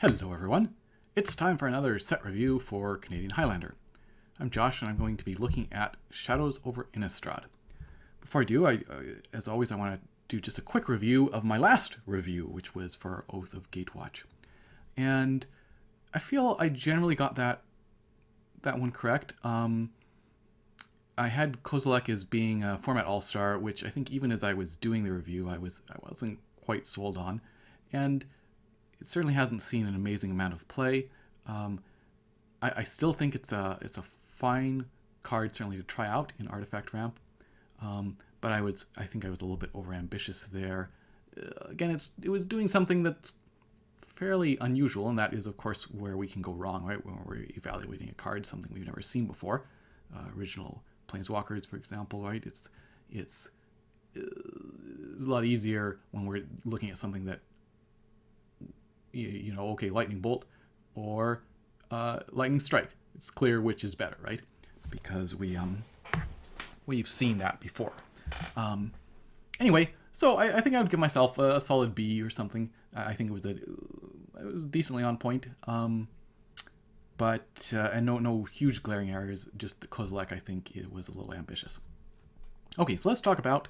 Hello everyone, it's time for another set review for Canadian Highlander. I'm Josh and I'm going to be looking at Shadows over Innistrad. Before I do, as always, I want to do just a quick review of my last review, which was for Oath of Gatewatch. And I feel I generally got that one correct. I had Kozilek as being a format all-star, which I think even as I was doing the review, I wasn't quite sold on. And it certainly hasn't seen an amazing amount of play. I still think it's a fine card, certainly to try out in Artifact Ramp. But I think I was a little bit overambitious there. Again, it was doing something that's fairly unusual, and that is, of course, where we can go wrong, right? When we're evaluating a card, something we've never seen before. Original Planeswalkers, for example, right? It's a lot easier when we're looking at something that okay, Lightning Bolt or Lightning Strike. It's clear which is better, right? Because we've seen that before. Anyway, so I think I would give myself a solid B or something. I think it was decently on point. But no huge glaring errors. Just the Kozilek, I think it was a little ambitious. Okay, so let's talk about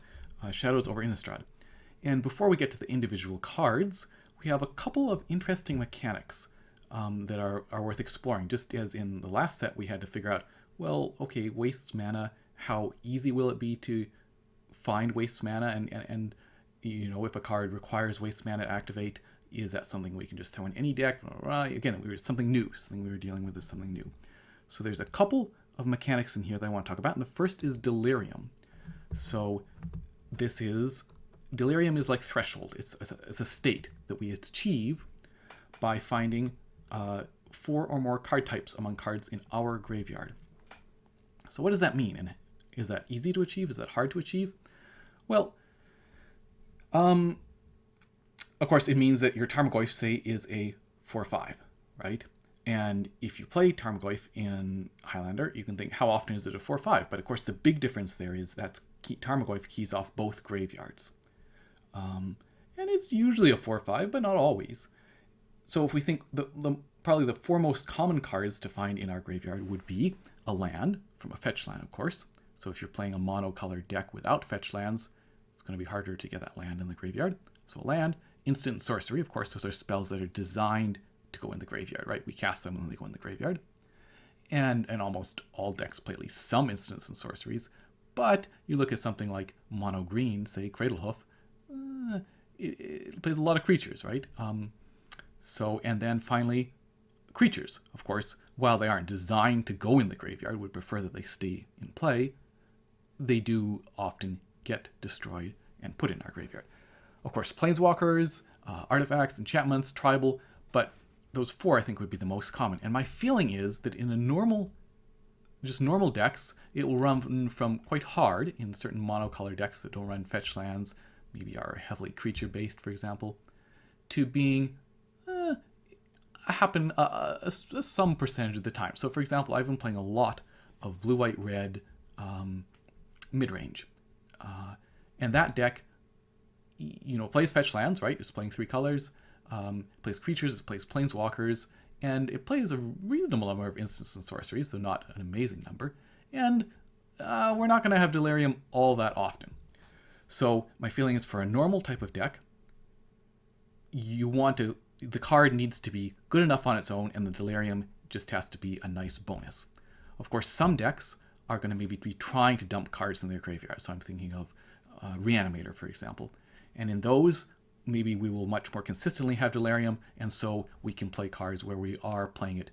Shadows over Innistrad. And before we get to the individual cards, we have a couple of interesting mechanics that are worth exploring. Just as in the last set, we had to figure out, well, okay, wastes mana. How easy will it be to find waste mana? And if a card requires waste mana to activate, is that something we can just throw in any deck? Again, something new. Something we were dealing with is something new. So there's a couple of mechanics in here that I want to talk about. And the first is Delirium. So Delirium is like Threshold. It's a state that we achieve by finding 4 or more card types among cards in our graveyard. So what does that mean? And is that easy to achieve? Is that hard to achieve? Well, of course, it means that your Tarmogoyf, say, is a 4/5, right? And if you play Tarmogoyf in Highlander, you can think, how often is it a 4/5? But of course, the big difference there is that Tarmogoyf keys off both graveyards. And it's usually a 4/5, but not always. So if we think probably the 4 most common cards to find in our graveyard would be a land, from a fetch land, of course. So if you're playing a monocolored deck without fetch lands, it's going to be harder to get that land in the graveyard. So land, instant, and sorcery, of course, those are spells that are designed to go in the graveyard, right? We cast them when they go in the graveyard. And almost all decks play at least some instants and sorceries. But you look at something like mono green, say Cradlehoof, it plays a lot of creatures, right? And then finally, creatures, of course, while they aren't designed to go in the graveyard, would prefer that they stay in play, they do often get destroyed and put in our graveyard. Of course, Planeswalkers, artifacts, enchantments, tribal, but those 4 I think would be the most common. And my feeling is that in normal decks, it will run from quite hard in certain monocolor decks that don't run fetch lands, maybe are heavily creature-based, for example, to being happen some percentage of the time. So, for example, I've been playing a lot of blue, white, red mid-range. And that deck, plays fetch lands, right? It's playing 3 colors, plays creatures, it plays planeswalkers, and it plays a reasonable number of instants and sorceries, though not an amazing number. And we're not going to have Delirium all that often. So my feeling is for a normal type of deck, the card needs to be good enough on its own, and the Delirium just has to be a nice bonus. Of course, some decks are going to maybe be trying to dump cards in their graveyard. So I'm thinking of Reanimator, for example. And in those, maybe we will much more consistently have Delirium, and so we can play cards where we are playing it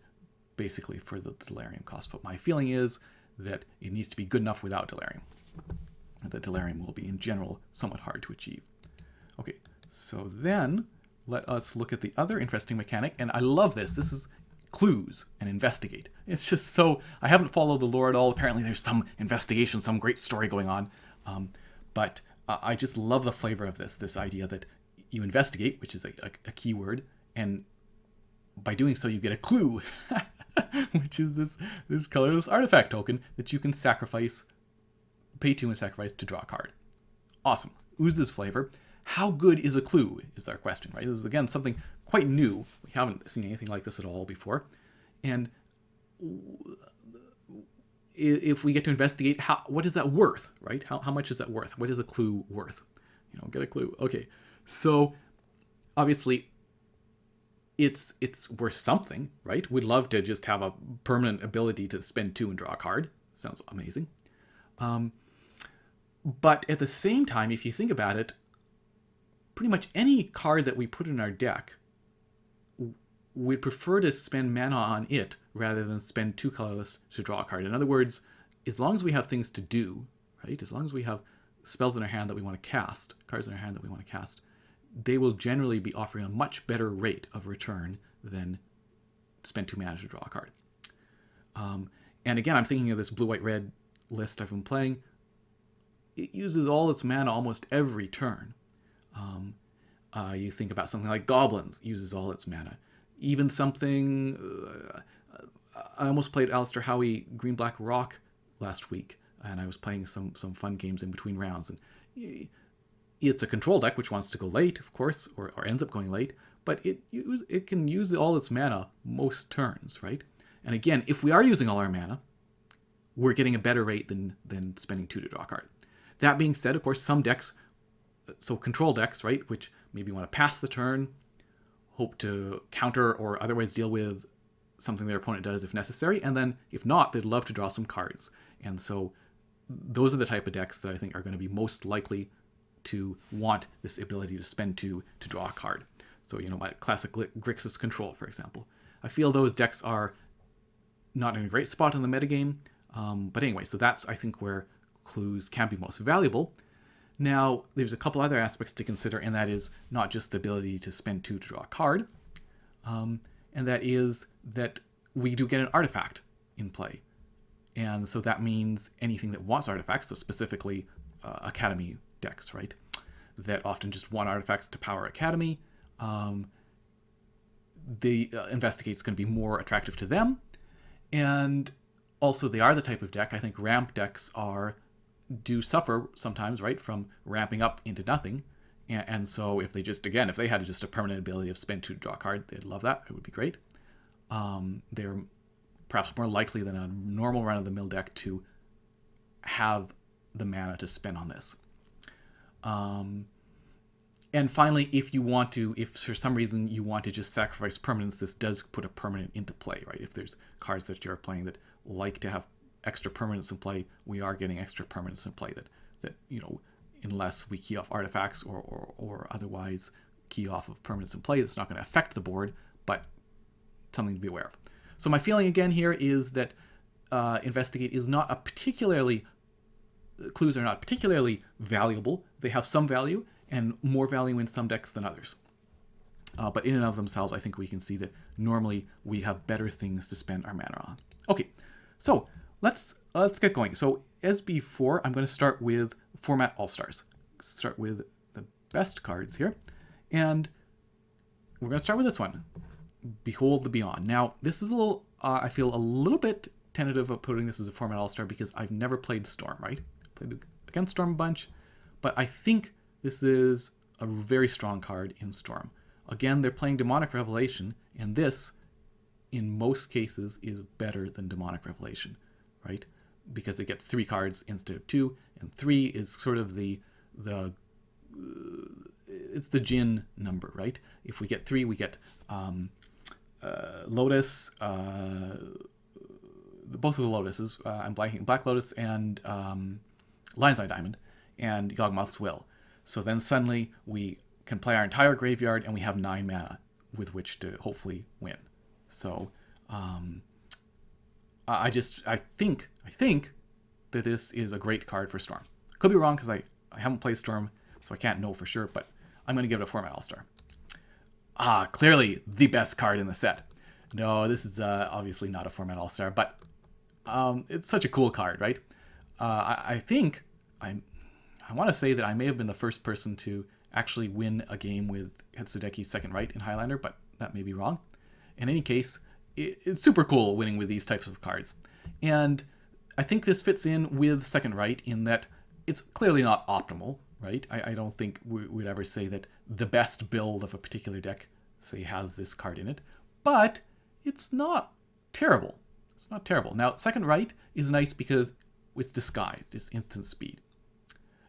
basically for the Delirium cost. But my feeling is that it needs to be good enough without Delirium. That Delirium will be, in general, somewhat hard to achieve. Okay, so then let us look at the other interesting mechanic, and I love this. This is clues and investigate. It's just so, I haven't followed the lore at all. Apparently there's some investigation, some great story going on. But I just love the flavor of this idea that you investigate, which is a keyword, and by doing so you get a clue, which is this colorless artifact token that you can pay 2 and sacrifice to draw a card. Awesome. Oozes flavor. How good is a clue is our question, right? This is, again, something quite new. We haven't seen anything like this at all before. And if we get to investigate, what is that worth, right? How much is that worth? What is a clue worth? Get a clue. Okay, so obviously it's worth something, right? We'd love to just have a permanent ability to spend 2 and draw a card. Sounds amazing. But at the same time, if you think about it, pretty much any card that we put in our deck, we'd prefer to spend mana on it rather than spend 2 colorless to draw a card. In other words, as long as we have things to do, right? As long as we have spells in our hand that we want to cast, cards in our hand that we want to cast, they will generally be offering a much better rate of return than spend 2 mana to draw a card. And again, I'm thinking of this blue-white-red list I've been playing. It uses all its mana almost every turn. You think about something like Goblins, uses all its mana. Even something... I almost played Alistair Howie Green-Black Rock last week, and I was playing some fun games in between rounds. And it's a control deck, which wants to go late, of course, or ends up going late, but it can use all its mana most turns, right? And again, if we are using all our mana, we're getting a better rate than spending 2 to draw a card. That being said, of course, some decks, so control decks, right, which maybe want to pass the turn, hope to counter or otherwise deal with something their opponent does if necessary, and then if not, they'd love to draw some cards. And so those are the type of decks that I think are going to be most likely to want this ability to spend 2 to draw a card. So, my classic Grixis Control, for example. I feel those decks are not in a great spot in the metagame, but anyway, so that's, I think, where clues can be most valuable. Now, there's a couple other aspects to consider, and that is not just the ability to spend 2 to draw a card, and that is that we do get an artifact in play. And so that means anything that wants artifacts, so specifically Academy decks, right? That often just want artifacts to power Academy. The Investigate's going to be more attractive to them. And also they are the type of deck, I think ramp decks do suffer sometimes, right, from ramping up into nothing. And so if they had just a permanent ability of spend 2 to draw a card, they'd love that. It would be great. They're perhaps more likely than a normal run-of-the-mill deck to have the mana to spend on this. And finally, if for some reason you want to just sacrifice permanence, this does put a permanent into play, right? If there's cards that you're playing that like to have extra permanence in play, we are getting extra permanence in play that unless we key off artifacts or otherwise key off of permanence in play, that's not going to affect the board, but something to be aware of. So my feeling again here is that Investigate is not clues are not particularly valuable. They have some value and more value in some decks than others. But in and of themselves, I think we can see that normally we have better things to spend our mana on. Okay, so let's get going. So as before, I'm going to start with Format All-Stars. Start with the best cards here. And we're going to start with this one, Behold the Beyond. Now, this is I feel a little bit tentative of putting this as a Format All-Star because I've never played Storm, right? Played against Storm a bunch, but I think this is a very strong card in Storm. Again, they're playing Demonic Revelation, and this, in most cases, is better than Demonic Revelation, right? Because it gets 3 cards instead of 2, and 3 is sort of it's the Jinn number, right? If we get 3, we get Lotus, both of the Lotuses, I'm blanking, Black Lotus and Lion's Eye Diamond, and Yawgmoth's Will. So then suddenly we can play our entire graveyard and we have 9 mana with which to hopefully win. So I think that this is a great card for Storm. Could be wrong because I haven't played Storm, so I can't know for sure, but I'm going to give it a Format All-Star. Clearly the best card in the set. No, this is obviously not a Format All-Star, but it's such a cool card, right? I think I want to say that I may have been the first person to actually win a game with Hetsudeki's Second Right in Highlander, but that may be wrong. In any case, it's super cool winning with these types of cards. And I think this fits in with Second Right in that it's clearly not optimal, right? I don't think we'd ever say that the best build of a particular deck say, has this card in it, but it's not terrible. It's not terrible. Now, Second Right is nice because it's disguised. It's instant speed.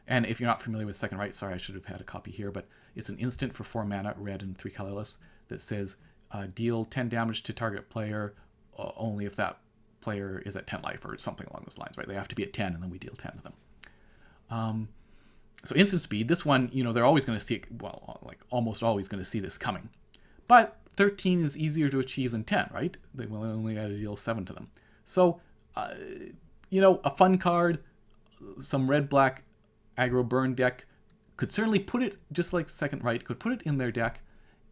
And if you're not familiar with Second Right, sorry, I should have had a copy here, but it's an instant for 4 mana, red and 3 colorless, that says deal 10 damage to target player only if that player is at 10 life or something along those lines, right? They have to be at 10 and then we deal 10 to them. So instant speed, this one, they're always going to see it, well, like almost always going to see this coming. But 13 is easier to achieve than 10, right? They will only have to deal 7 to them. So, a fun card, some red-black aggro burn deck could certainly put it, just like Second Right, could put it in their deck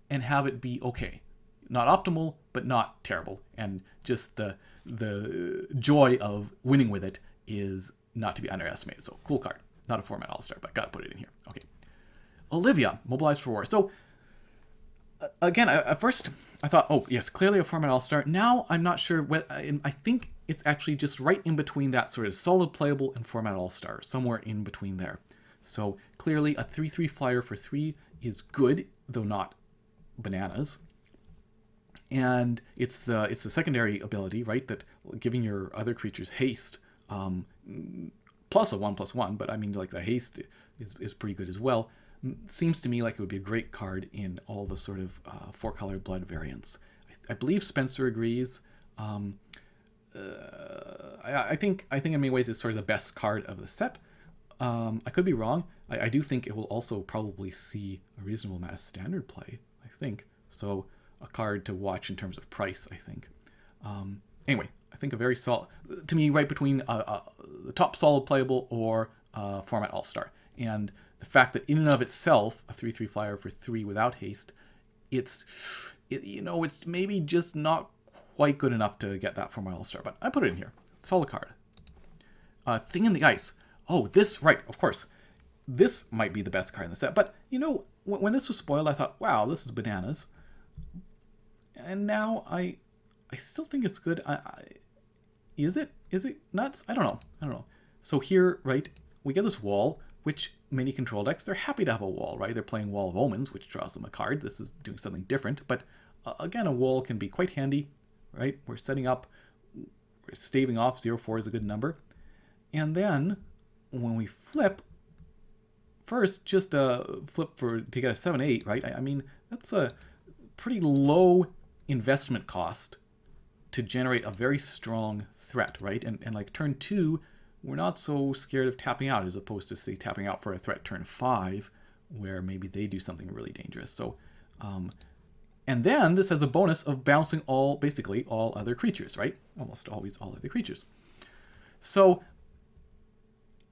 and have it be okay. Not optimal, but not terrible. And just the joy of winning with it is not to be underestimated. So, cool card. Not a format all-star, but gotta put it in here. Okay. Olivia, Mobilized for War. So, again, at first I thought, oh, yes, clearly a format all-star. Now I'm not sure. I think it's actually just right in between that sort of solid playable and format all-star, somewhere in between there. So, clearly a 3/3 flyer for 3 is good, though not bananas. And it's the secondary ability, right, that giving your other creatures haste, plus a 1/1, but I mean, like, the haste is pretty good as well. Seems to me like it would be a great card in all the sort of 4-color blood variants. I believe Spencer agrees. I think in many ways it's sort of the best card of the set. I could be wrong. I do think it will also probably see a reasonable amount of standard play, I think. So a card to watch in terms of price, I think. Anyway, I think a very solid, to me, right between the top solid playable or format all-star. And the fact that in and of itself, a 3/3 flyer for 3 without haste, it's maybe just not quite good enough to get that format all-star. But I put it in here. Solid card. Thing in the Ice. Oh, this, right, of course. This might be the best card in the set. But, when this was spoiled, I thought, wow, this is bananas. And now I still think it's good. Is it nuts? I don't know. So here, right, we get this wall, which many control decks, they're happy to have a wall, right? They're playing Wall of Omens, which draws them a card. This is doing something different. But again, a wall can be quite handy, right? We're setting up, we're staving off. 0/4 is a good number. And then when we flip, first just flip to get a 7/8, right? I mean, that's a pretty low investment cost to generate a very strong threat, right? And like turn 2, we're not so scared of tapping out as opposed to, say, tapping out for a threat turn 5, where maybe they do something really dangerous. So, and then this has a bonus of bouncing basically all other creatures, right? Almost always all other creatures. So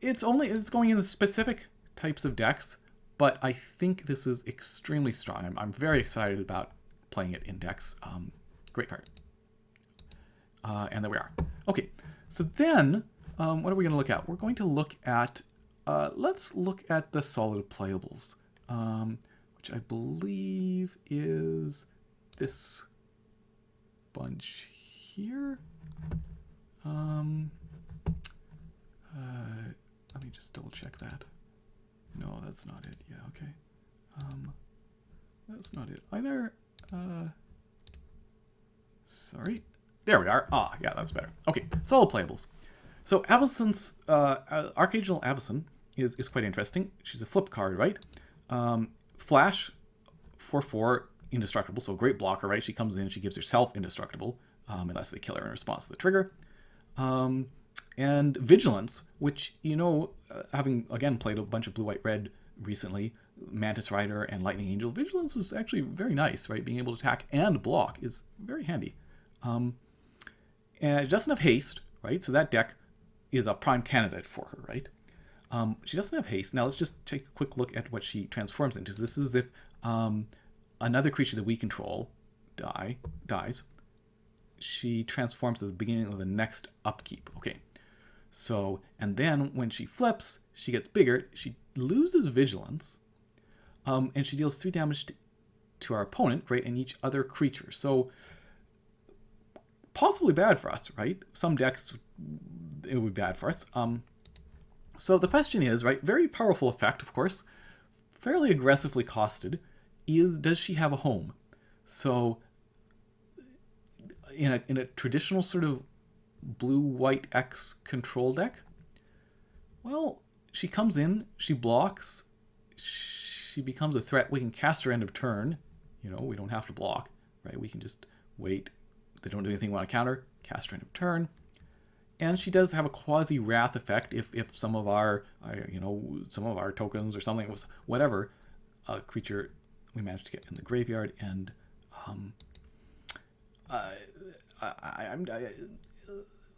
it's going in specific types of decks, but I think this is extremely strong. I'm very excited about playing it in decks. Great card. And there we are. Okay, so then what are we going to look at? We're going to look at, let's look at the solid playables, which I believe is this bunch here. Let me just double check that. No, that's not it. Yeah, okay. That's not it either. Sorry. There we are. Ah, yeah, that's better. Okay, solid playables. So Avacyn's, Archangel Avacyn is quite interesting. She's a flip card, right? Flash, 4/4, indestructible, so great blocker, right? She comes in, she gives herself indestructible, unless they kill her in response to the trigger. And Vigilance, which, having, again, played a bunch of blue-white-red recently, Mantis Rider and Lightning Angel, Vigilance is actually very nice, right? Being able to attack and block is very handy. And it doesn't have haste, right? So that deck is a prime candidate for her, right? She doesn't have haste. Now let's just take a quick look at what she transforms into. So this is if another creature that we control dies. She transforms at the beginning of the next upkeep. Okay. So, and then when she flips, she gets bigger. She loses Vigilance. And she deals 3 damage to our opponent, right? And each other creature. So, possibly bad for us, right? Some decks, it would be bad for us. So the question is, right? Very powerful effect, of course. Fairly aggressively costed. Does she have a home? So in a traditional sort of blue white X control deck, well, she comes in, she blocks, she becomes a threat. We can cast her end of turn. We don't have to block, right? We can just wait. They don't do anything we want to counter, cast her end of turn. And she does have a quasi wrath effect if some of our tokens or something was whatever creature we managed to get in the graveyard. And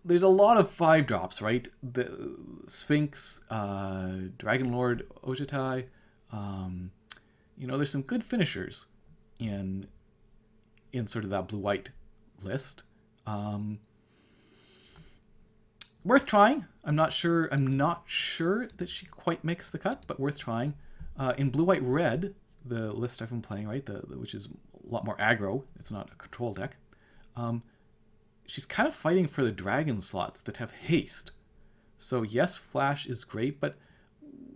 there's a lot of 5-drops, right? The Sphinx, Dragon Lord, Ojitai. There's some good finishers in sort of that blue-white list. Worth trying. I'm not sure that she quite makes the cut, but worth trying. In blue-white red, the list I've been playing, right, which is a lot more aggro. It's not a control deck. She's kind of fighting for the dragon slots that have haste. So yes, flash is great, but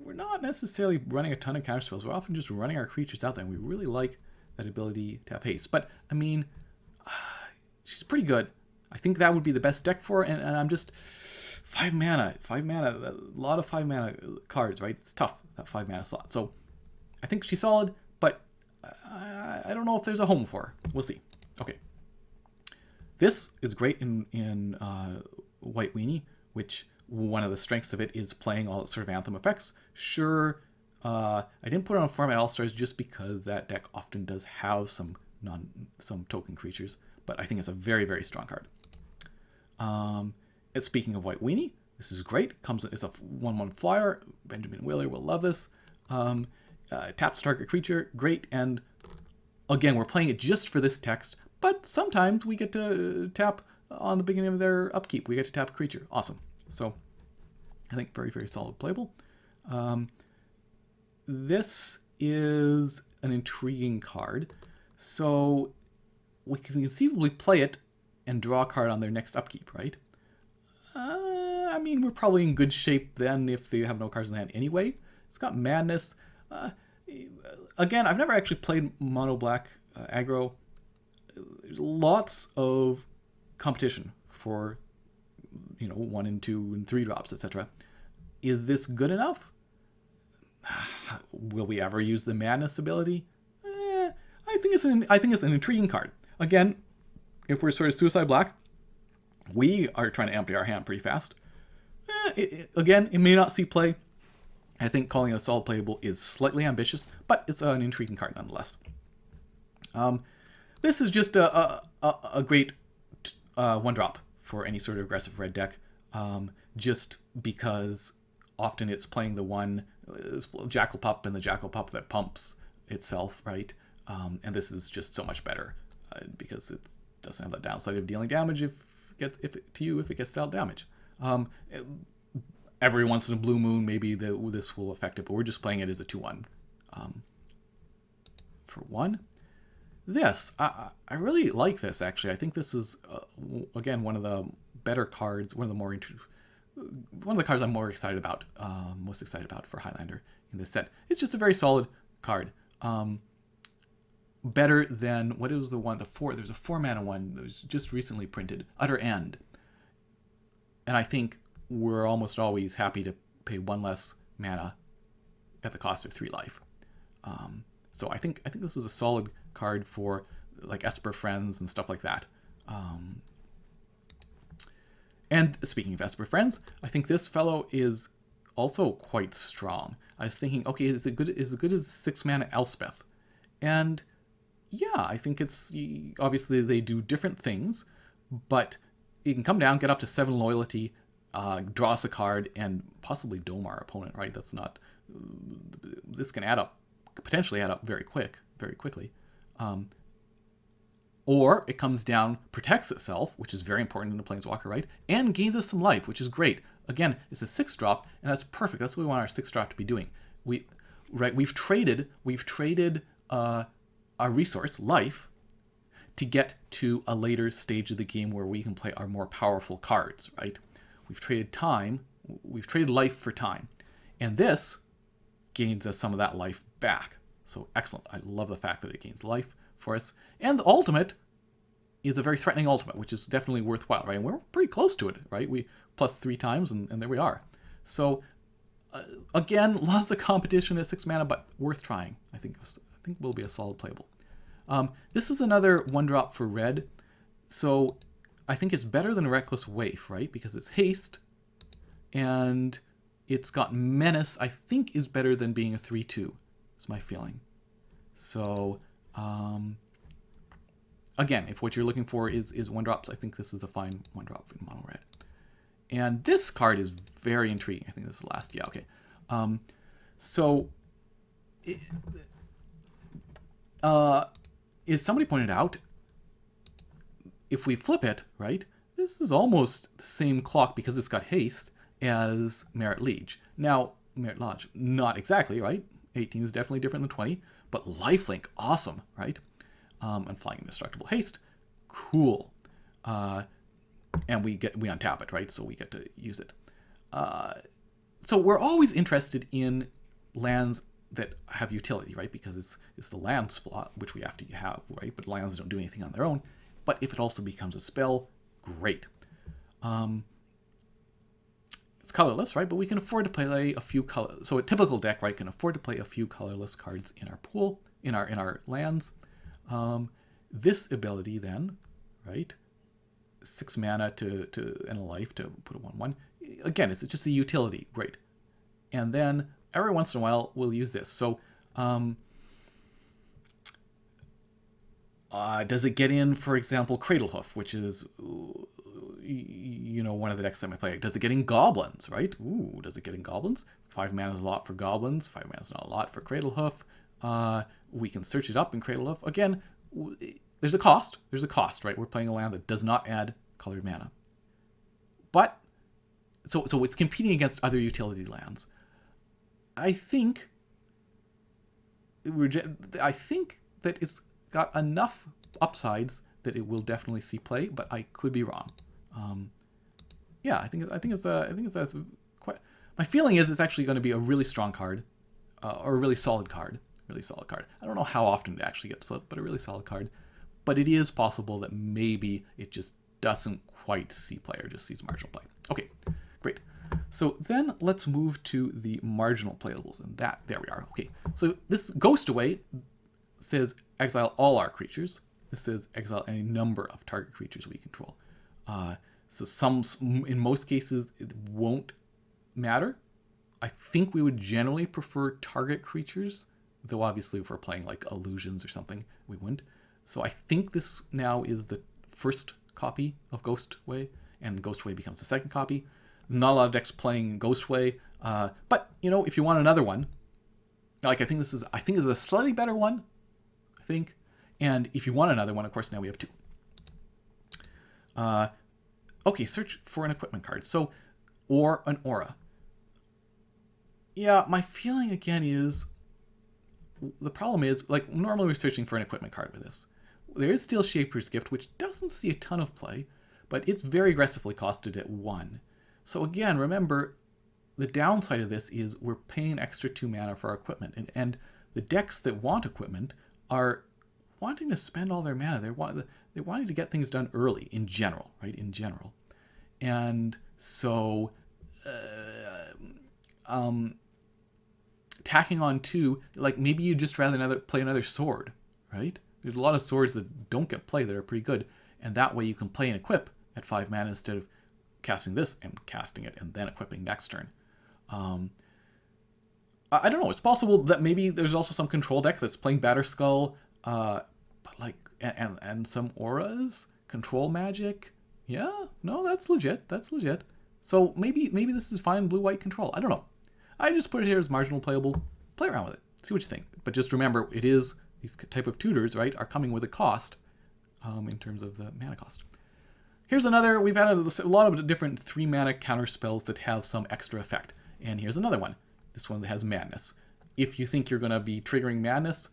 we're not necessarily running a ton of counterspells. We're often just running our creatures out there, and we really like that ability to have haste. But I mean, she's pretty good. I think that would be the best deck for her, and I'm just 5 mana, a lot of 5 mana cards, right? It's tough, that 5 mana slot. So I think she's solid, but I don't know if there's a home for her. We'll see. Okay. This is great in White Weenie, which one of the strengths of it is playing all sort of Anthem effects. Sure, I didn't put it on Format All-Stars just because that deck often does have some token creatures, but I think it's a very, very strong card. Speaking of White Weenie, this is great. It's a 1/1 flyer. Benjamin Wheeler will love this. Taps target creature, great. And again, we're playing it just for this text, but sometimes we get to tap on the beginning of their upkeep. We get to tap a creature. Awesome. So I think very, very solid playable. This is an intriguing card. So we can conceivably play it and draw a card on their next upkeep, right? I mean, we're probably in good shape then if they have no cards in hand anyway. It's got Madness. Again, I've never actually played mono black aggro. There's lots of competition for 1 and 2 and 3 drops, etc. Is this good enough? Will we ever use the Madness ability? I think it's an intriguing card. Again, if we're sort of Suicide Black, we are trying to empty our hand pretty fast. Again, it may not see play. I think calling it a solid playable is slightly ambitious, but it's an intriguing card nonetheless. This is just a great 1-drop for any sort of aggressive red deck, just because often it's playing the one Jackal Pup and the Jackal Pup that pumps itself, right? And this is just so much better because it doesn't have that downside of dealing damage if it gets dealt damage. Every once in a blue moon, maybe this will affect it, but we're just playing it as a 2/1. For 1. This, I really like this, actually. I think this is, again, one of the better cards, one of the cards I'm most excited about for Highlander in this set. It's just a very solid card. Better than, what is the one, there's a 4-mana one that was just recently printed, Utter End. And I think we're almost always happy to pay 1 less mana at the cost of 3 life. So I think this is a solid card for like Esper Friends and stuff like that. And speaking of Esper Friends, I think this fellow is also quite strong. I was thinking, okay, is it good as 6 mana Elspeth? And yeah, I think it's, obviously they do different things, but you can come down, get up to 7 loyalty, draw us a card, and possibly dome our opponent, right? This can potentially add up very quickly. Or it comes down, protects itself, which is very important in a Planeswalker, right? And gains us some life, which is great. Again, it's a 6-drop, and that's perfect. That's what we want our 6-drop to be doing. We've traded our resource, life, to get to a later stage of the game where we can play our more powerful cards, right? We've traded life for time. And this gains us some of that life back. So excellent. I love the fact that it gains life for us. And the ultimate is a very threatening ultimate, which is definitely worthwhile, right? And we're pretty close to it, right? We plus 3 times, and there we are. So, again, lots of competition at 6 mana, but worth trying. I think will be a solid playable. This is another 1-drop for red. So I think it's better than Reckless Waif, right? Because it's haste, and it's got menace. I think is better than being a 3/2. Is my feeling. So again, if what you're looking for is 1-drops, I think this is a fine 1-drop for mono red. And this card is very intriguing. I think this is the last. Yeah, okay. So, as somebody pointed out, if we flip it, right, this is almost the same clock because it's got haste as Merit Liege. Now, Merit Lodge, not exactly, right? 18 is definitely different than 20, but lifelink, awesome, right? And flying indestructible haste, cool. And we untap it, right? So we get to use it. So we're always interested in lands that have utility, right? Because it's the land slot, which we have to have, right? But lands don't do anything on their own. But if it also becomes a spell, great. It's colorless, right? But we can afford to play a few color. So a typical deck, right, can afford to play a few colorless cards in our pool, in our lands. This ability then, right? 6 mana to and a life to put a 1/1. Again, it's just a utility, great. And then every once in a while we'll use this. So does it get in, for example, Cradlehoof, which is one of the decks that I might play. Does it get in Goblins, right? Ooh, does it get in Goblins? 5 mana is a lot for Goblins. 5 mana is not a lot for Cradlehoof. We can search it up in Cradlehoof. Again, there's a cost. There's a cost, right? We're playing a land that does not add colored mana. But, so it's competing against other utility lands. I think that it's got enough upsides that it will definitely see play, but I could be wrong. Yeah, I think it's quite. My feeling is it's actually going to be a really strong card, or a really solid card. Really solid card. I don't know how often it actually gets flipped, but a really solid card. But it is possible that maybe it just doesn't quite see play or just sees marginal play. Okay, great. So then let's move to the marginal playables, and there we are. Okay, so this Ghost Away says exile all our creatures. This says exile any number of target creatures we control. So in most cases, it won't matter. I think we would generally prefer target creatures, though obviously if we're playing like illusions or something, we wouldn't. So I think this now is the first copy of Ghostway, and Ghostway becomes the second copy. Not a lot of decks playing Ghostway, but if you want another one, like I think this is a slightly better one, I think. And if you want another one, of course, now we have 2. Okay, search for an equipment card. So, or an aura. Yeah, my feeling again is the problem is, like, normally we're searching for an equipment card with this. There is Steel Shaper's Gift, which doesn't see a ton of play, but it's very aggressively costed at 1. So again, remember, the downside of this is we're paying extra 2 mana for our equipment, and the decks that want equipment are wanting to spend all their mana. They're wanting to get things done early, in general, right? In general. And so, tacking on 2, like maybe you'd just rather play another sword, right? There's a lot of swords that don't get play that are pretty good, and that way you can play and equip at 5 mana instead of casting this and casting it and then equipping next turn. I don't know. It's possible that maybe there's also some control deck that's playing Batterskull, but like and some auras, control magic. Yeah, no, that's legit. That's legit. So maybe this is fine blue-white control. I don't know. I just put it here as marginal playable. Play around with it. See what you think. But just remember, it is these type of tutors, right, are coming with a cost in terms of the mana cost. Here's another. We've had a lot of different 3 mana counter spells that have some extra effect. And here's another one. This one that has Madness. If you think you're going to be triggering Madness,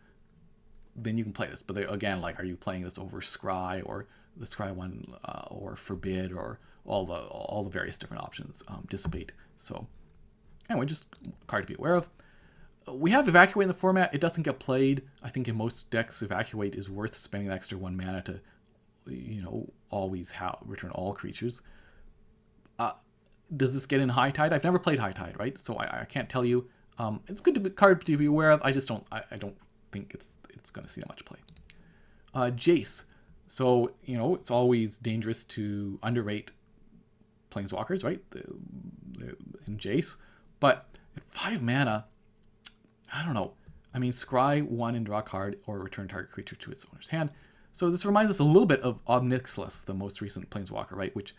then you can play this. But again, like, are you playing this over Scry or the Scry one or Forbid or all the various different options? Dissipate. So anyway, just a card to be aware of. We have Evacuate in the format. It doesn't get played. I think in most decks, Evacuate is worth spending an extra 1 mana to, always return all creatures. Does this get in High Tide? I've never played High Tide, right? So I can't tell you. It's a good card to be aware of. I just don't. I don't think it's going to see that much play. Jace. So it's always dangerous to underrate Planeswalkers, right? In Jace, but at 5 mana, I don't know. I mean, scry 1 and draw a card, or return target creature to its owner's hand. So this reminds us a little bit of Obnixilis, the most recent Planeswalker, right? Which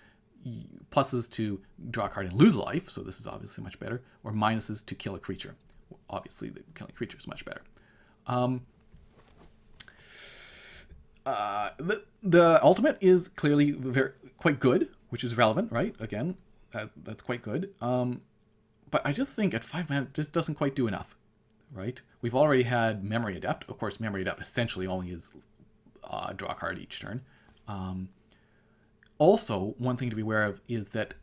pluses to draw a card and lose life, so this is obviously much better, or minuses to kill a creature. Obviously, the killing creature is much better. The ultimate is clearly quite good, which is relevant, right? Again, that's quite good. But I just think at 5 mana, it just doesn't quite do enough, right? We've already had Memory Adept. Of course, Memory Adept essentially only is draw a card each turn. Also, one thing to be aware of is that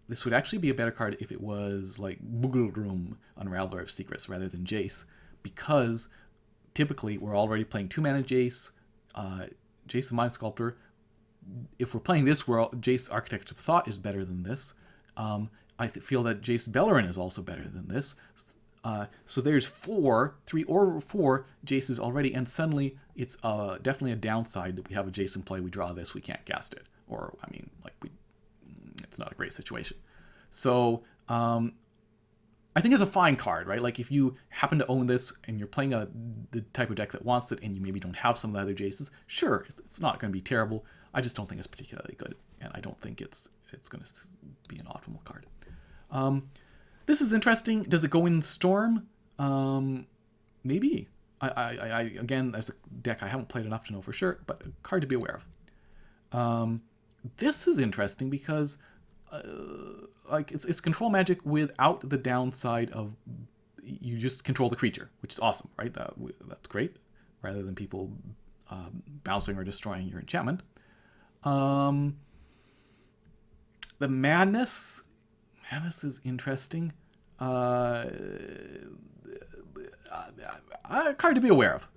this would actually be a better card if it was like Bugleroom, Unraveler of Secrets, rather than Jace, because typically we're already playing 2 mana Jace, Jace the Mind Sculptor. If we're playing this, Jace Architect of Thought is better than this. I feel that Jace Beleren is also better than this. So there's 3 or 4 Jaces already, and suddenly it's definitely a downside that we have a Jace in play, we draw this, we can't cast it. Or, I mean, it's not a great situation. So, I think it's a fine card, right? Like, if you happen to own this and you're playing the type of deck that wants it and you maybe don't have some of the other Jaces, sure, it's not going to be terrible. I just don't think it's particularly good, and I don't think it's going to be an optimal card. This is interesting. Does it go in Storm? Maybe. I again, there's a deck I haven't played enough to know for sure, but a card to be aware of. This is interesting because it's control magic without the downside of you just control the creature, which is awesome, right? That's great, rather than people bouncing or destroying your enchantment. The Madness is interesting. A card to be aware of.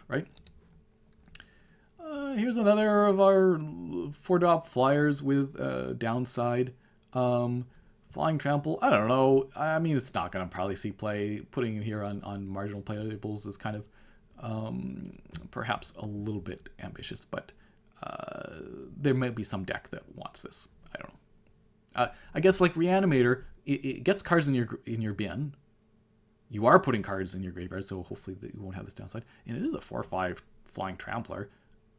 Right? Here's another of our 4-drop flyers with downside. Flying Trample, I don't know. I mean, it's not going to probably see play. Putting it here on marginal playables is kind of perhaps a little bit ambitious, but there might be some deck that wants this. I don't know. I guess like Reanimator, it gets cards in your bin. You are putting cards in your graveyard, so hopefully you won't have this downside. And it is a 4/5 Flying Trampler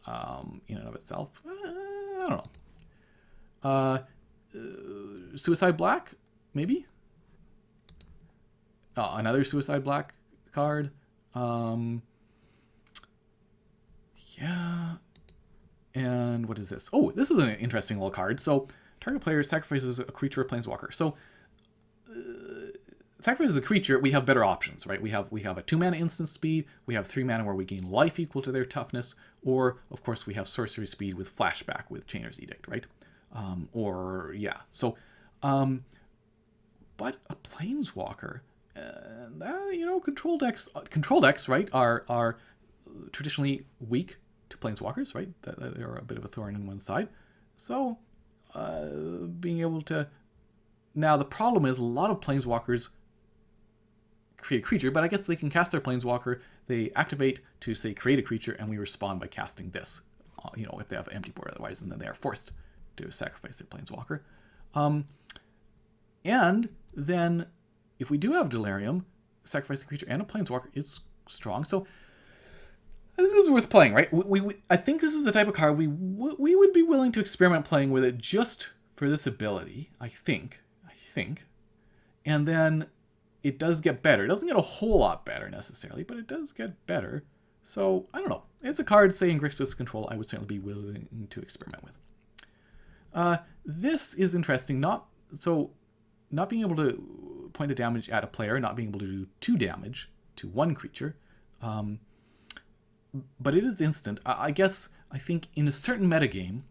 in and of itself. I don't know. Suicide Black, maybe? Another Suicide Black card. Yeah. And what is this? Oh, this is an interesting little card. So, target player sacrifices a creature or planeswalker. So, sacrifices a creature, we have better options, right? We have a 2 mana instant speed, we have 3 mana where we gain life equal to their toughness, or, of course, we have sorcery speed with flashback with Chainer's Edict, right? But a planeswalker, control decks, right, are traditionally weak to planeswalkers, right? They're a bit of a thorn in one side. So, being able to... Now, the problem is a lot of planeswalkers create a creature, but I guess they can cast their planeswalker, they activate to, say, create a creature, and we respond by casting this, if they have an empty board otherwise, and then they are forced to sacrifice their planeswalker. And then, if we do have Delirium, sacrifice a creature and a planeswalker is strong. So, I think this is worth playing, right? I think this is the type of card we would be willing to experiment playing with it just for this ability, I think. And then it does get better. It doesn't get a whole lot better necessarily, but it does get better. So, I don't know. It's a card, say, in Grixis Control, I would certainly be willing to experiment with. This is interesting. Not being able to point the damage at a player, not being able to do 2 damage to one creature. But it is instant. I think in a certain metagame,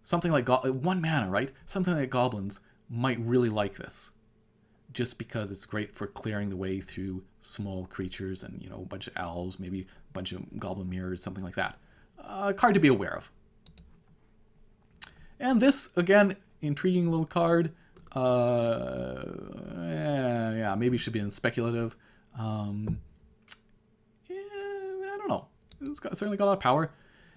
something like 1 mana, right? Something like Goblins might really like this. just because it's great for clearing the way through small creatures and, a bunch of owls, maybe a bunch of goblin mirrors, something like that. A card to be aware of. And this, again, intriguing little card. Yeah, maybe should be in speculative. I don't know. It's certainly got a lot of power.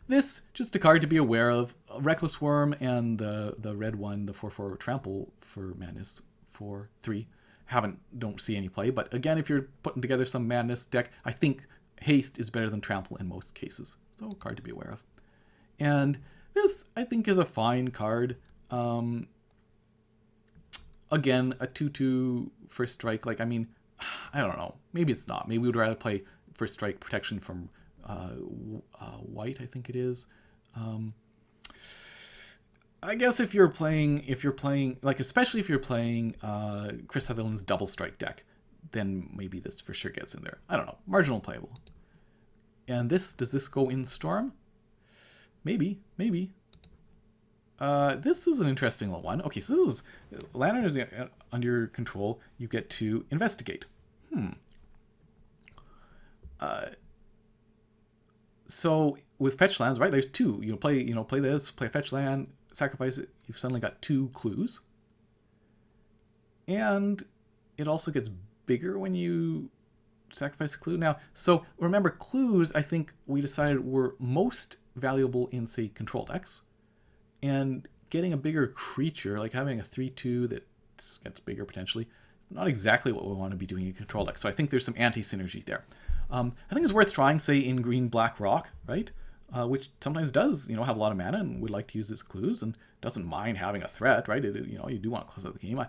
This, just a card to be aware of. Reckless Worm and the red one, the 4/4 Trample for Madness, 4/3. Don't see any play, but again, if you're putting together some Madness deck, I think Haste is better than Trample in most cases. So, a card to be aware of. And this, I think, is a fine card. Again, a 2/2 first strike. I don't know. Maybe it's not. Maybe we'd rather play first strike protection from white, I think it is. I guess if you're playing, especially if you're playing Chris Sutherland's double strike deck, then maybe this for sure gets in there. I don't know. Marginal playable. And does this go in Storm? Maybe. This is an interesting little one. Okay, so this is Lantern is under your control. You get to investigate. So with fetch lands, right? There's two. Play this, play a fetch land, sacrifice it. You've suddenly got 2 clues, and it also gets bigger when you sacrifice a clue. Now, so remember, clues, I think we decided were most valuable in, say, control decks. And getting a bigger creature, like having a 3/2 that gets bigger potentially, not exactly what we want to be doing in control deck. So I think there's some anti-synergy there. I think it's worth trying, say, in green-black rock, right? Which sometimes does, have a lot of mana and would like to use its clues and doesn't mind having a threat, right? You do want to close out the game.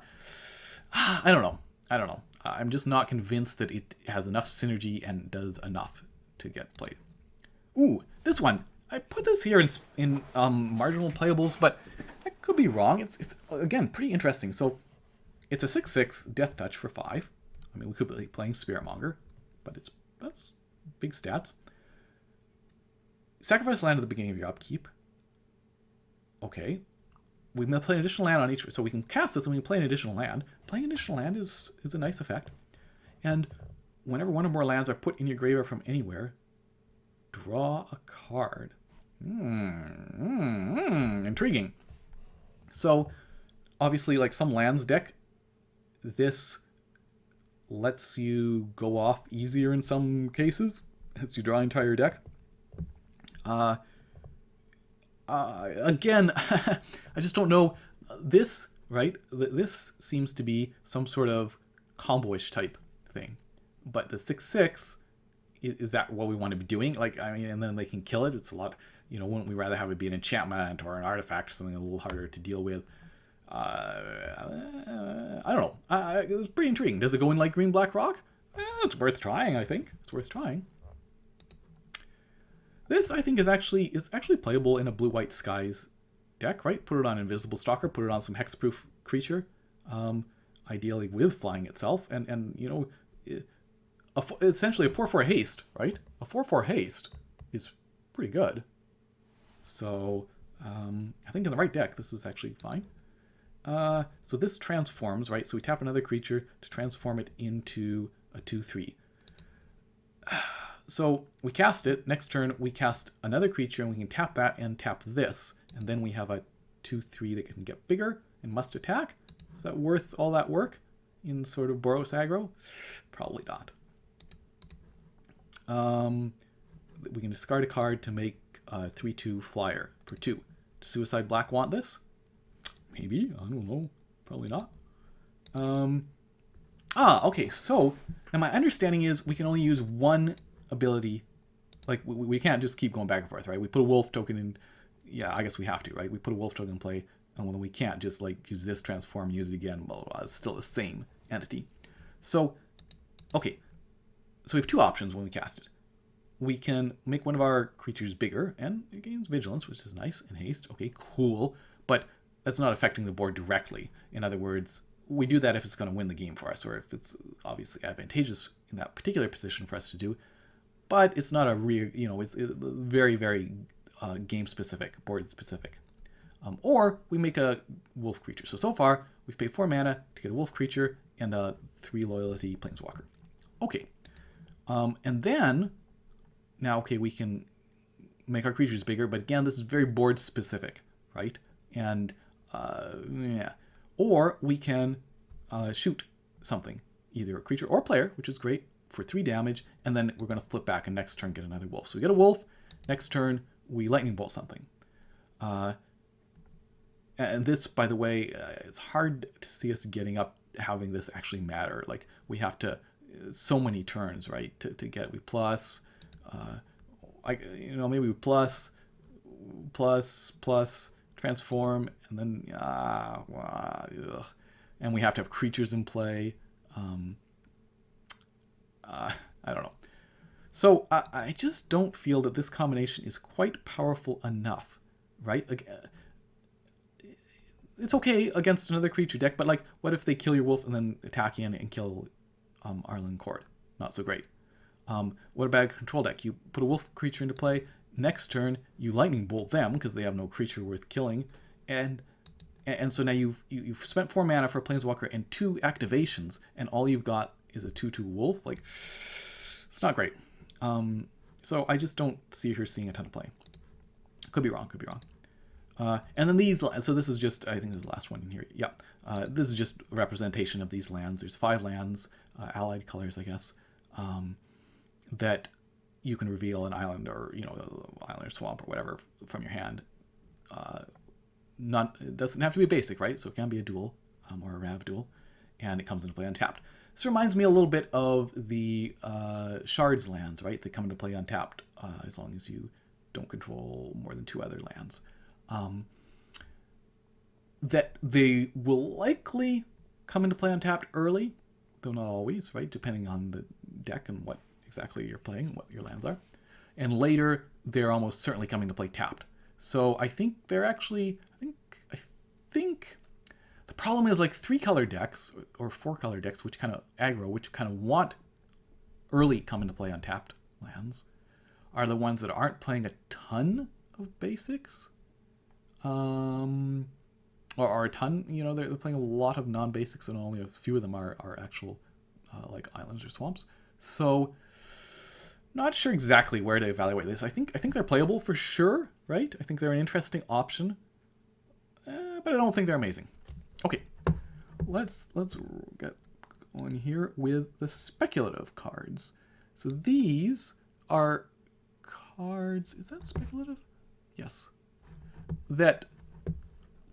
I don't know. I'm just not convinced that it has enough synergy and does enough to get played. Ooh, this one. I put this here in marginal playables, but I could be wrong. It's again pretty interesting. So it's a 6/6 Death Touch for 5. We could be playing Spiritmonger, but that's big stats. Sacrifice land at the beginning of your upkeep. Okay, we may play an additional land on each, so we can cast this and we can play an additional land. Playing an additional land is a nice effect. And whenever one or more lands are put in your graveyard from anywhere, draw a card. Intriguing. So, obviously, like some lands deck, this lets you go off easier in some cases. Lets you draw an entire deck. Again, I just don't know. This, right? This seems to be some sort of combo-ish type thing. But the 6/6, is that what we want to be doing? And then they can kill it. It's a lot, wouldn't we rather have it be an enchantment or an artifact or something a little harder to deal with? I don't know. It was pretty intriguing. Does it go in like green, black rock? It's worth trying, I think. It's worth trying. This, I think, is actually playable in a blue-white skies deck, right? Put it on Invisible Stalker, put it on some hexproof creature, ideally with flying itself, and essentially a 4/4 haste, right? A 4/4 haste is pretty good. So I think in the right deck, this is actually fine. So this transforms, right? So we tap another creature to transform it into a 2/3. So we cast it. Next turn, we cast another creature, and we can tap that and tap this. And then we have a 2/3 that can get bigger and must attack. Is that worth all that work in sort of Boros aggro? Probably not. We can discard a card to make a 3/2 flyer for 2. Does Suicide Black want this? Maybe. I don't know. Probably not. Okay. So now my understanding is we can only use one ability. Like we can't just keep going back and forth, right? We put a wolf token in. Yeah, I guess we have to, right? We put a wolf token in play, and then we can't just like use this transform, use it again. Blah blah blah. It's still the same entity. So, okay. So we have 2 options when we cast it. We can make one of our creatures bigger, and it gains vigilance, which is nice, and haste. Okay, cool. But that's not affecting the board directly. In other words, we do that if it's going to win the game for us, or if it's obviously advantageous in that particular position for us to do. But it's not a real, it's very, very game-specific, board-specific. Or we make a wolf creature. So far, we've paid 4 mana to get a wolf creature, and a 3 loyalty planeswalker. Okay. And then, now, okay, we can make our creatures bigger, but again, this is very board specific, right? And, yeah. Or we can shoot something, either a creature or player, which is great, for 3 damage, and then we're going to flip back and next turn get another wolf. So we get a wolf, next turn we lightning bolt something. And this, by the way, it's hard to see us getting up, having this actually matter. Like, we have to, so many turns, right, to get, we plus, maybe we plus, transform, and then, and we have to have creatures in play. I don't know. So I just don't feel that this combination is quite powerful enough, right? Like, it's okay against another creature deck, but like, what if they kill your wolf and then attack in and kill Arlinn Kord? Not so great. What about a control deck? You put a wolf creature into play. Next turn, you lightning bolt them because they have no creature worth killing, and so now you've spent 4 mana for a planeswalker and 2 activations, and all you've got is a 2/2 wolf. Like, it's not great. So I just don't see her seeing a ton of play. Could be wrong. And then these, so this is just, I think this is the last one in here. Yeah. This is just a representation of these lands. There's 5 lands, allied colors, I guess, that you can reveal an island or, island or swamp or whatever from your hand. It doesn't have to be basic, right? So it can be a duel, or a Rav duel, and it comes into play untapped. This reminds me a little bit of the Shards lands, right? They come into play untapped as long as you don't control more than 2 other lands. That they will likely come into play untapped early, though not always, right? Depending on the deck and what exactly you're playing, what your lands are. And later, they're almost certainly coming to play tapped. So I think they're actually, I think the problem is like 3-color decks or 4-color decks, which kind of aggro, which kind of want early come into play untapped lands, are the ones that aren't playing a ton of basics. Or a ton, they're playing a lot of non-basics, and only a few of them are actual like islands or swamps. So not sure exactly where to evaluate this. I think they're playable for sure, right? I think they're an interesting option, but I don't think they're amazing. Okay, let's get on here with the speculative cards. So these are cards. Is that speculative? Yes. That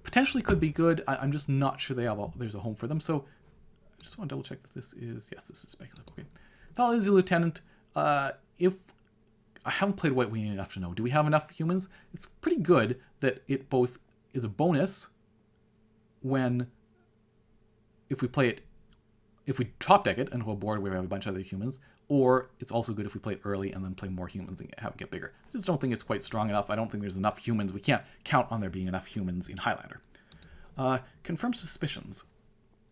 potentially could be good. I'm just not sure there's a home for them. So I just want to double check that this is speculative. Okay. Thalazi Lieutenant. If I haven't played White Wing enough to know, do we have enough humans? It's pretty good that it both is a bonus if we top deck it into a board where we have a bunch of other humans, or it's also good if we play it early and then play more humans and have it get bigger. I just don't think it's quite strong enough. I don't think there's enough humans. We can't count on there being enough humans in Highlander. Confirm suspicions.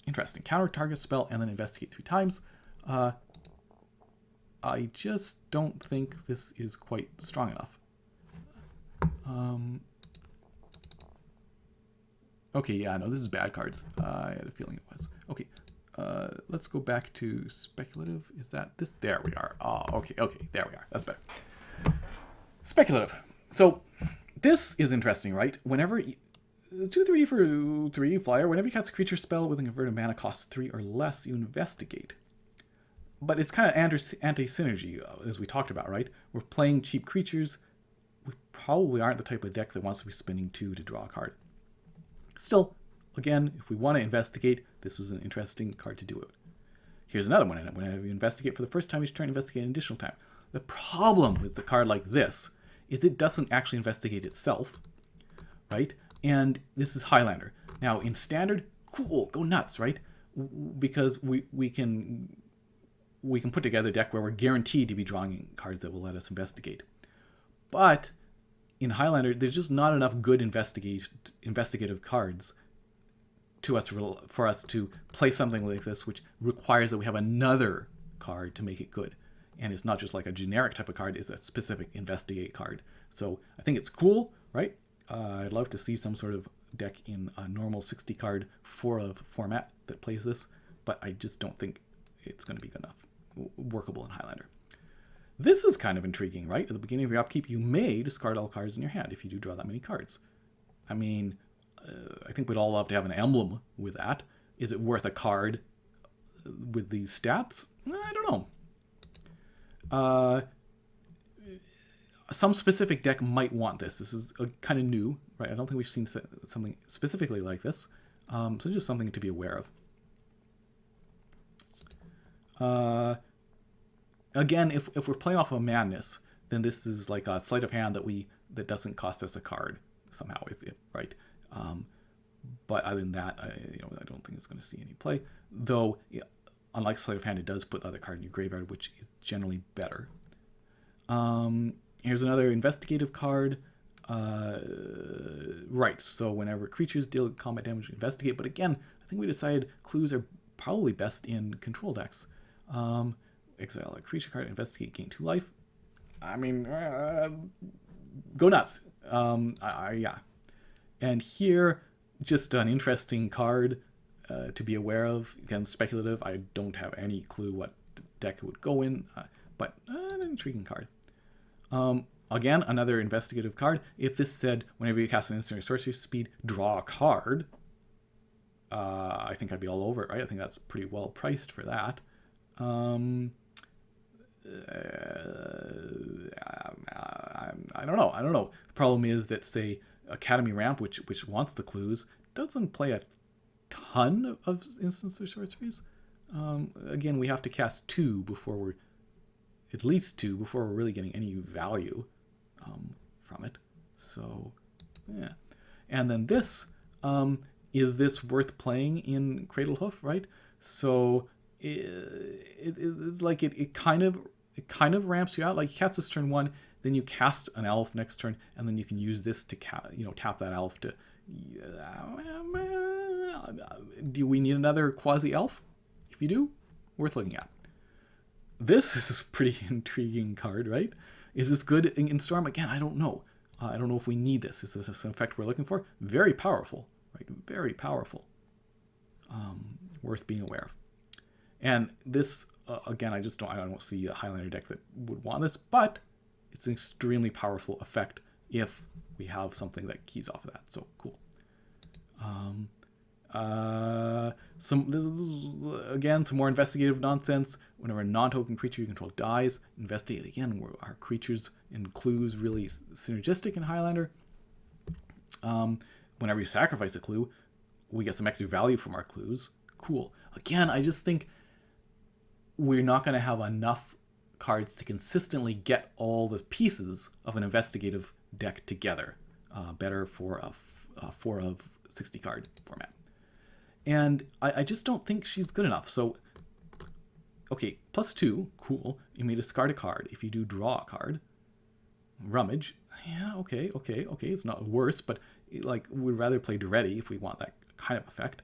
Interesting. Counter target spell and then investigate 3 times. I just don't think this is quite strong enough. Okay, yeah, no, this is bad cards. I had a feeling it was. Okay, let's go back to speculative. Is that this? There we are. Oh, okay, there we are. That's better. Speculative. So this is interesting, right? Whenever 2/3 for 3 flyer, whenever you cast a creature spell with a converted mana cost 3 or less, you investigate. But it's kind of anti-synergy, as we talked about, right? We're playing cheap creatures. We probably aren't the type of deck that wants to be spending 2 to draw a card. Still, again, if we want to investigate, this was an interesting card to do it. Here's another one. Whenever you investigate for the first time each turn, investigate an additional time. The problem with a card like this is it doesn't actually investigate itself, right? And this is Highlander. Now, in Standard, cool, go nuts, right? Because we can put together a deck where we're guaranteed to be drawing cards that will let us investigate. But in Highlander, there's just not enough good investigative cards for us to play something like this, which requires that we have another card to make it good. And it's not just like a generic type of card, it's a specific investigate card. So I think it's cool, right? I'd love to see some sort of deck in a normal 60 card 4 of format that plays this. but I just don't think it's going to be good enough workable in Highlander. This is kind of intriguing, right? At the beginning of your upkeep, you may discard all cards in your hand if you do draw that many cards. I mean, I think we'd all love to have an emblem with that. Is it worth a card with these stats? I don't know. Some specific deck might want this. This is kind of new, right? I don't think we've seen something specifically like this. So just something to be aware of. Again, if we're playing off of a madness, then this is like a sleight of hand that doesn't cost us a card somehow, right? But other than that, I don't think it's going to see any play. Though, unlike sleight of hand, it does put the other card in your graveyard, which is generally better. Here's another investigative card. Right, so whenever creatures deal combat damage, investigate. But again, I think we decided clues are probably best in control decks. Exile a creature card, investigate, gain 2 life. I mean, go nuts. Yeah. And here, just an interesting card to be aware of. Again, speculative. I don't have any clue what deck it would go in, but an intriguing card. Again, another investigative card. If this said, whenever you cast an instant or sorcery speed, draw a card, I think I'd be all over it, right? I think that's pretty well priced for that. I don't know. The problem is that, say, Academy Ramp, which wants the clues, doesn't play a ton of instants or sorceries. Again, we have to cast at least two before we're really getting any value from it. So, yeah. And then this, is this worth playing in Cradlehoof, right? So it's like it kind of ramps you out. Like you cast this turn 1, then you cast an elf next turn, and then you can use this to tap that elf to. Do we need another quasi elf? If you do, worth looking at. This is a pretty intriguing card, right? Is this good in Storm? Again, I don't know. I don't know if we need this. Is this an effect we're looking for? Very powerful, right? Very powerful. Worth being aware of. And this, again, I don't see a Highlander deck that would want this, but it's an extremely powerful effect if we have something that keys off of that. So cool. Some more investigative nonsense. Whenever a non-token creature you control dies, investigate again. Where our creatures and clues really synergistic in Highlander. Whenever you sacrifice a clue, we get some extra value from our clues. Cool. Again, I just think we're not going to have enough cards to consistently get all the pieces of an investigative deck together. Better for a 4 of 60 card format. And I just don't think she's good enough. So, okay, +2, cool. You may discard a card. If you do draw a card, rummage. Yeah, okay. It's not worse, but like we'd rather play Duretti if we want that kind of effect.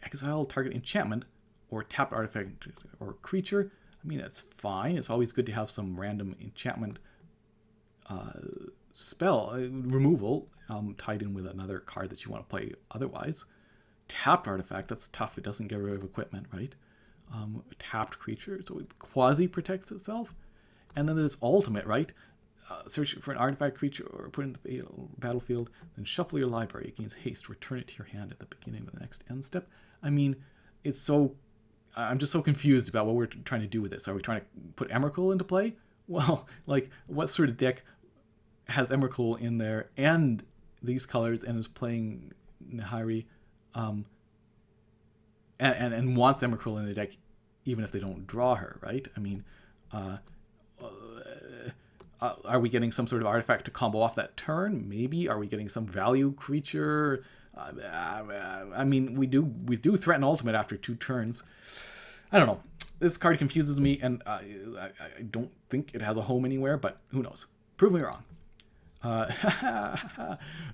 Exile target enchantment or tapped artifact or creature. I mean, that's fine. It's always good to have some random enchantment spell removal tied in with another card that you want to play otherwise. Tapped artifact, that's tough. It doesn't get rid of equipment, right? Tapped creature, so it quasi protects itself. And then there's ultimate, right? Search for an artifact creature or put it in the battlefield, then shuffle your library. It gains haste. Return it to your hand at the beginning of the next end step. I mean, I'm just so confused about what we're trying to do with this. Are we trying to put Emrakul into play? Well, like, what sort of deck has Emrakul in there and these colors and is playing Nahiri and wants Emrakul in the deck even if they don't draw her, right? I mean, are we getting some sort of artifact to combo off that turn? Maybe. Are we getting some value creature? I mean, we do threaten ultimate after 2 turns. I don't know. This card confuses me, and I don't think it has a home anywhere, but who knows? Prove me wrong.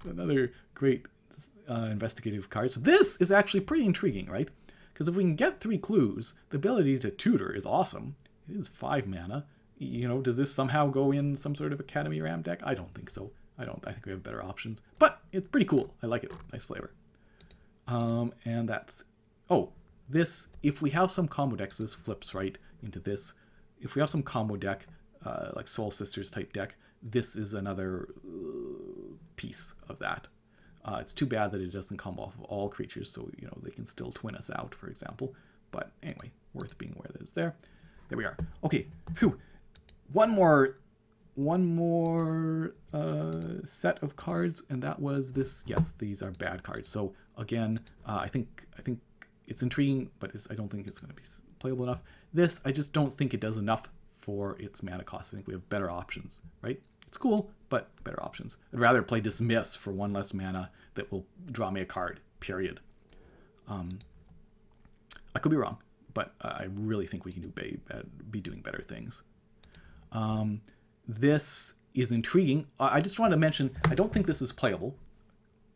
Another great investigative card. So this is actually pretty intriguing, right? Because if we can get 3 clues, the ability to tutor is awesome. It is 5 mana. Does this somehow go in some sort of Academy Ram deck? I don't think so. I think we have better options. But it's pretty cool. I like it. Nice flavor. And that's... Oh, this, if we have some combo decks, this flips right into this. If we have some combo deck, like Soul Sisters type deck, this is another piece of that. It's too bad that it doesn't come off of all creatures, so they can still twin us out, for example. But anyway, worth being aware that it's there. There we are. Okay, phew. One more set of cards, and that was this. Yes, these are bad cards. So again, I think it's intriguing, but I don't think it's going to be playable enough. This, I just don't think it does enough for its mana cost. I think we have better options, right? It's cool, but better options. I'd rather play Dismiss for 1 less mana that will draw me a card, period. I could be wrong, but I really think we can be doing better things. This is intriguing. I just wanted to mention, I don't think this is playable.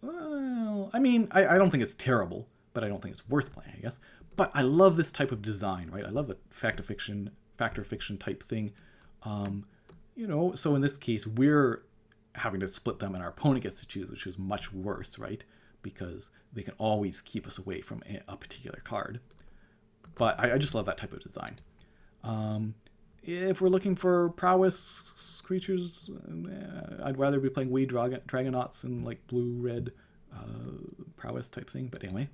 Well, I mean, I don't think it's terrible, but I don't think it's worth playing, I guess. But I love this type of design, right? I love the fact of fiction type thing. So in this case, we're having to split them and our opponent gets to choose, which is much worse, right? Because they can always keep us away from a particular card. But I just love that type of design. If we're looking for prowess creatures, I'd rather be playing Wee Dragonauts and like blue-red prowess type thing. But anyway.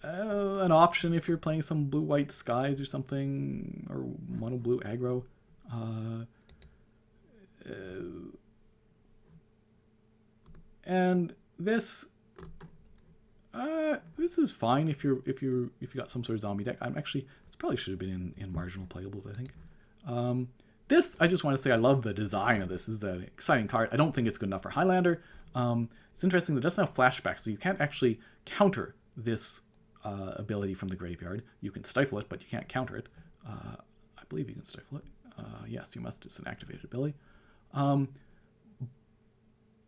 An option if you're playing some blue-white skies or something, or mono-blue aggro. And this is fine if you got some sort of zombie deck. This probably should have been in marginal playables, I think. This, I just want to say I love the design of this. This is an exciting card. I don't think it's good enough for Highlander. It's interesting that it doesn't have flashback, so you can't actually counter this ability from the graveyard. You can stifle it, but you can't counter it. I believe you can stifle it. Yes, you must. It's an activated ability.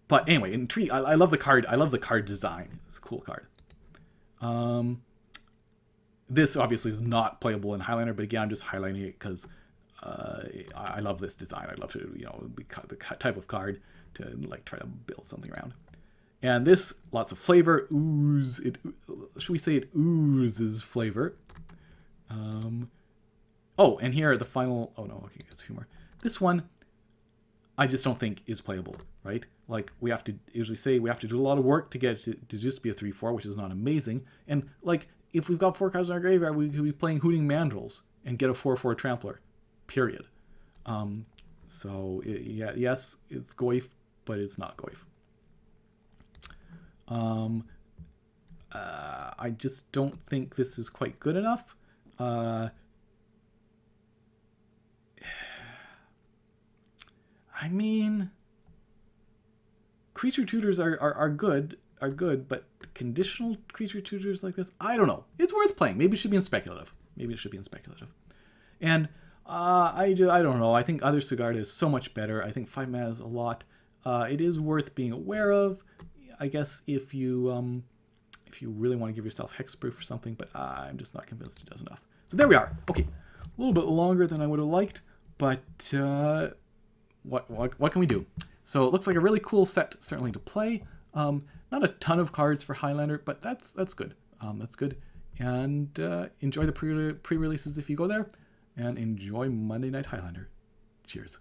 But anyway, I love the card. I love the card design. It's a cool card. This obviously is not playable in Highlander, but again, I'm just highlighting it because I love this design. I'd love to, be the type of card to like try to build something around. And this, lots of flavor, should we say it oozes flavor. Oh, and here the final, oh no, okay, it's a few more. This one, I just don't think is playable, right? Like we have to do a lot of work to get it to just be a 3/4, which is not amazing. And like, if we've got 4 cards in our graveyard, we could be playing Hooting Mandrills and get a 4/4 Trampler, period. Yes, it's Goif, but it's not Goif. I just don't think this is quite good enough. I mean, creature tutors are good, but conditional creature tutors like this, I don't know. It's worth playing. Maybe it should be in speculative. And I don't know. I think Other Sigarda is so much better. I think 5 mana is a lot. It is worth being aware of, I guess, if you really want to give yourself hexproof or something, but I'm just not convinced it does enough. So there we are. Okay, a little bit longer than I would have liked, but what can we do? So it looks like a really cool set, certainly to play. Not a ton of cards for Highlander, but that's good. That's good. And enjoy the pre-releases if you go there, and enjoy Monday Night Highlander. Cheers.